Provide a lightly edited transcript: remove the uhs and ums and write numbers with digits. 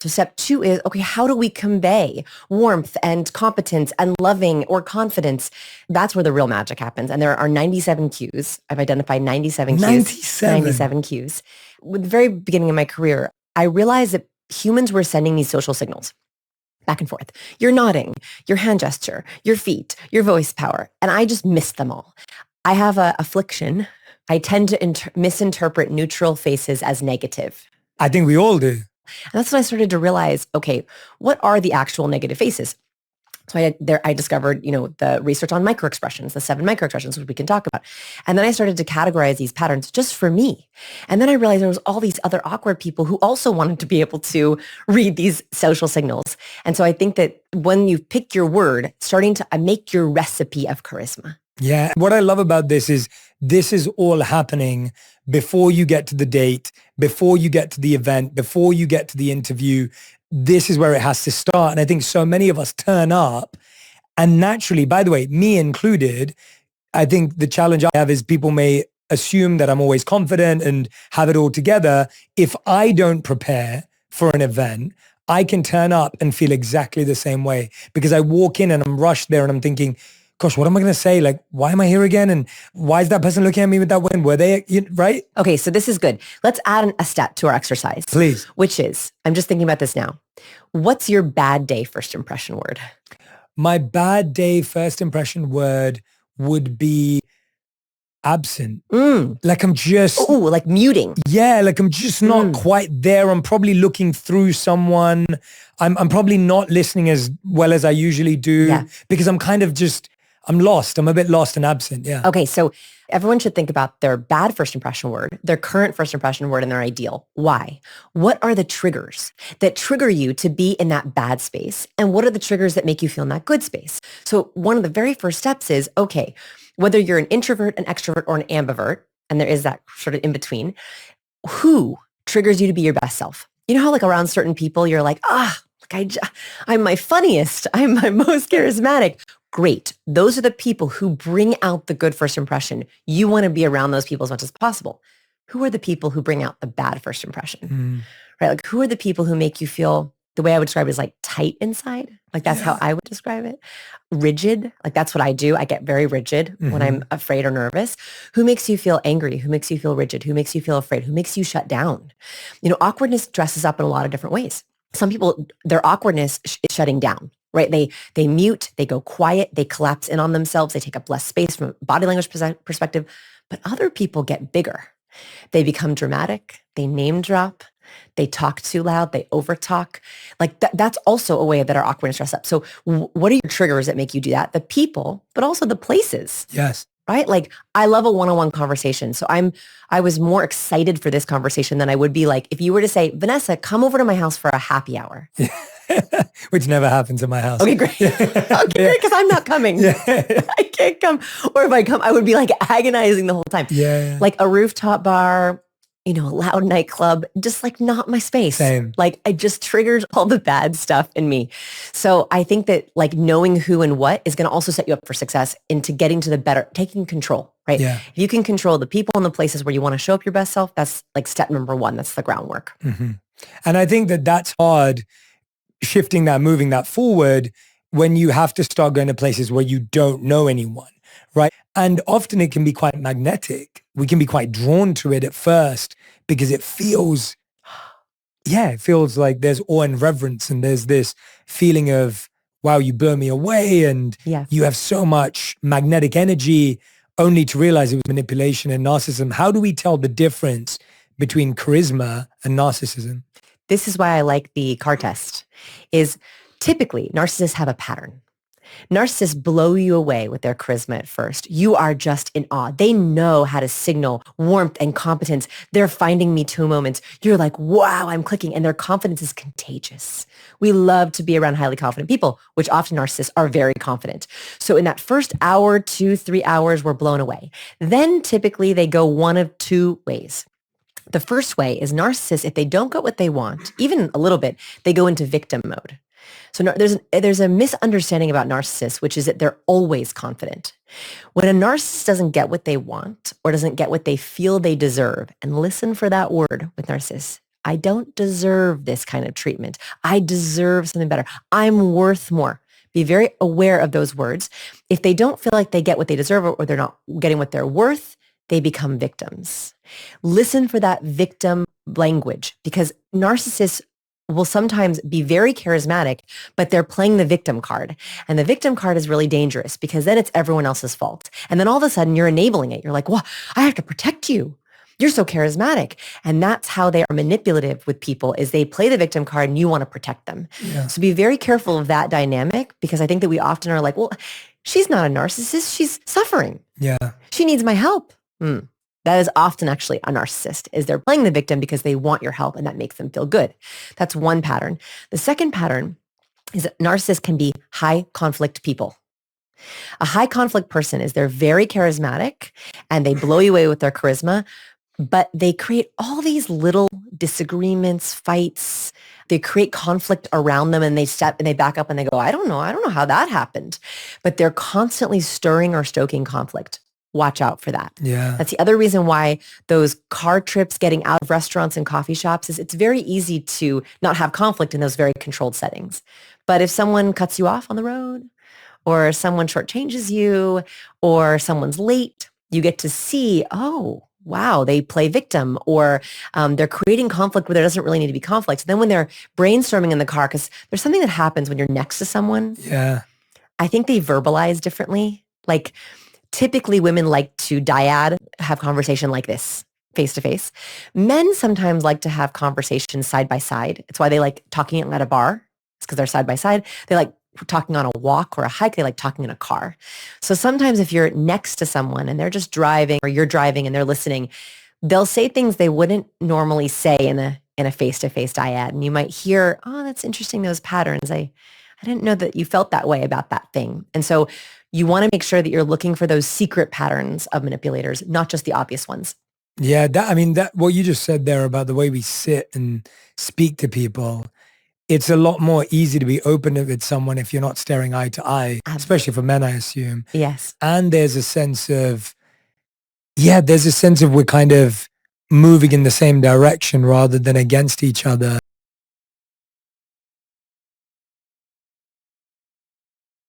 So step 2 is, okay, how do we convey warmth and competence and loving or confidence? That's where the real magic happens. And there are 97 cues. I've identified 97 cues. 97 cues. With the very beginning of my career, I realized that humans were sending these social signals back and forth. Your nodding, your hand gesture, your feet, your voice power. And I just missed them all. I have a affliction. I tend to misinterpret neutral faces as negative. I think we all do. And that's when I started to realize, okay, what are the actual negative faces? So I discovered, the research on microexpressions, the 7 microexpressions, which we can talk about. And then I started to categorize these patterns just for me. And then I realized there was all these other awkward people who also wanted to be able to read these social signals. And so I think that when you pick your word, starting to make your recipe of charisma. Yeah. What I love about this is all happening before you get to the date, before you get to the event, before you get to the interview. This is where it has to start. And I think so many of us turn up and naturally, by the way, me included, I think the challenge I have is people may assume that I'm always confident and have it all together. If I don't prepare for an event, I can turn up and feel exactly the same way because I walk in and I'm rushed there and I'm thinking, gosh, what am I going to say? Like, why am I here again? And why is that person looking at me with that win? Were they, right? Okay, so this is good. Let's add a step to our exercise. Please. Which is, I'm just thinking about this now. What's your bad day first impression word? My bad day first impression word would be absent. Like I'm just... Oh, like muting. Yeah, like I'm just not quite there. I'm probably looking through someone. I'm probably not listening as well as I usually do because I'm kind of just... I'm lost. I'm a bit lost and absent. Yeah. Okay. So everyone should think about their bad first impression word, their current first impression word, and their ideal. Why? What are the triggers that trigger you to be in that bad space? And what are the triggers that make you feel in that good space? So one of the very first steps is, okay, whether you're an introvert, an extrovert, or an ambivert, and there is that sort of in between, who triggers you to be your best self? You know how like around certain people, you're like, I'm my funniest. I'm my most charismatic. Great. Those are the people who bring out the good first impression. You want to be around those people as much as possible. Who are the people who bring out the bad first impression? Right? Like who are the people who make you feel, the way I would describe it is like tight inside. Like that's how I would describe it. Rigid. Like that's what I do. I get very rigid when I'm afraid or nervous. Who makes you feel angry? Who makes you feel rigid? Who makes you feel afraid? Who makes you shut down? Awkwardness dresses up in a lot of different ways. Some people, their awkwardness is shutting down. Right? They mute, they go quiet, they collapse in on themselves, they take up less space from a body language perspective. But other people get bigger. They become dramatic, they name drop, they talk too loud, they overtalk. Like that's also a way that our awkwardness dresses up. So what are your triggers that make you do that? The people, but also the places. Yes. Right? Like I love a one-on-one conversation. So I was more excited for this conversation than I would be like, if you were to say, Vanessa, come over to my house for a happy hour. Which never happens in my house. Okay, great. Okay, because I'm not coming. I can't come. Or if I come, I would be like agonizing the whole time. Yeah. Like a rooftop bar, a loud nightclub, just like not my space. Same. Like it just triggers all the bad stuff in me. So I think that like knowing who and what is going to also set you up for success into getting to the better, taking control, right? Yeah. If you can control the people and the places where you want to show up your best self, that's like step number 1. That's the groundwork. And I think that that's hard, shifting that, moving that forward when you have to start going to places where you don't know anyone, right? And often it can be quite magnetic. We can be quite drawn to it at first because it feels like there's awe and reverence and there's this feeling of, wow, you blow me away and you have so much magnetic energy, only to realize it was manipulation and narcissism. How do we tell the difference between charisma and narcissism? This is why I like the CAR test, is typically narcissists have a pattern. Narcissists blow you away with their charisma at first. You are just in awe. They know how to signal warmth and competence. They're finding me too moments. You're like, wow, I'm clicking. And their confidence is contagious. We love to be around highly confident people, which often narcissists are very confident. So in that first hour, 2, 3 hours, we're blown away. Then typically they go one of 2 ways. The first way is narcissists, if they don't get what they want, even a little bit, they go into victim mode. So there's a misunderstanding about narcissists, which is that they're always confident. When a narcissist doesn't get what they want or doesn't get what they feel they deserve, and listen for that word with narcissists, I don't deserve this kind of treatment. I deserve something better. I'm worth more. Be very aware of those words. If they don't feel like they get what they deserve or they're not getting what they're worth, they become victims. Listen for that victim language, because narcissists will sometimes be very charismatic, but they're playing the victim card. And the victim card is really dangerous because then it's everyone else's fault. And then all of a sudden you're enabling it. You're like, well, I have to protect you. You're so charismatic. And that's how they are manipulative with people, is they play the victim card and you want to protect them. Yeah. So be very careful of that dynamic, because I think that we often are like, well, she's not a narcissist. She's suffering. Yeah. She needs my help. That is often actually a narcissist, is they're playing the victim because they want your help and that makes them feel good. That's one pattern. The second pattern is that narcissists can be high conflict people. A high conflict person is they're very charismatic and they blow you away with their charisma, but they create all these little disagreements, fights. They create conflict around them and they back up and they go, I don't know how that happened. But they're constantly stirring or stoking conflict. Watch out for that. Yeah. That's the other reason why those car trips, getting out of restaurants and coffee shops, is it's very easy to not have conflict in those very controlled settings. But if someone cuts you off on the road, or someone shortchanges you, or someone's late, you get to see, oh, wow, they play victim, or they're creating conflict where there doesn't really need to be conflict. So then when they're brainstorming in the car, because there's something that happens when you're next to someone. Yeah. I think they verbalize differently. Like, typically, women like to dyad, have conversation like this, face to face. Men sometimes like to have conversations side by side. It's why they like talking at a bar. It's because they're side by side. They like talking on a walk or a hike. They like talking in a car. So sometimes if you're next to someone and they're just driving, or you're driving and they're listening, they'll say things they wouldn't normally say in a face-to-face dyad. And you might hear, oh, that's interesting, those patterns. I didn't know that you felt that way about that thing. And so you want to make sure that you're looking for those secret patterns of manipulators, not just the obvious ones. Yeah, that what you just said there about the way we sit and speak to people, it's a lot more easy to be open with someone if you're not staring eye to eye, especially for men, I assume. Yes. And there's a sense of we're kind of moving in the same direction rather than against each other.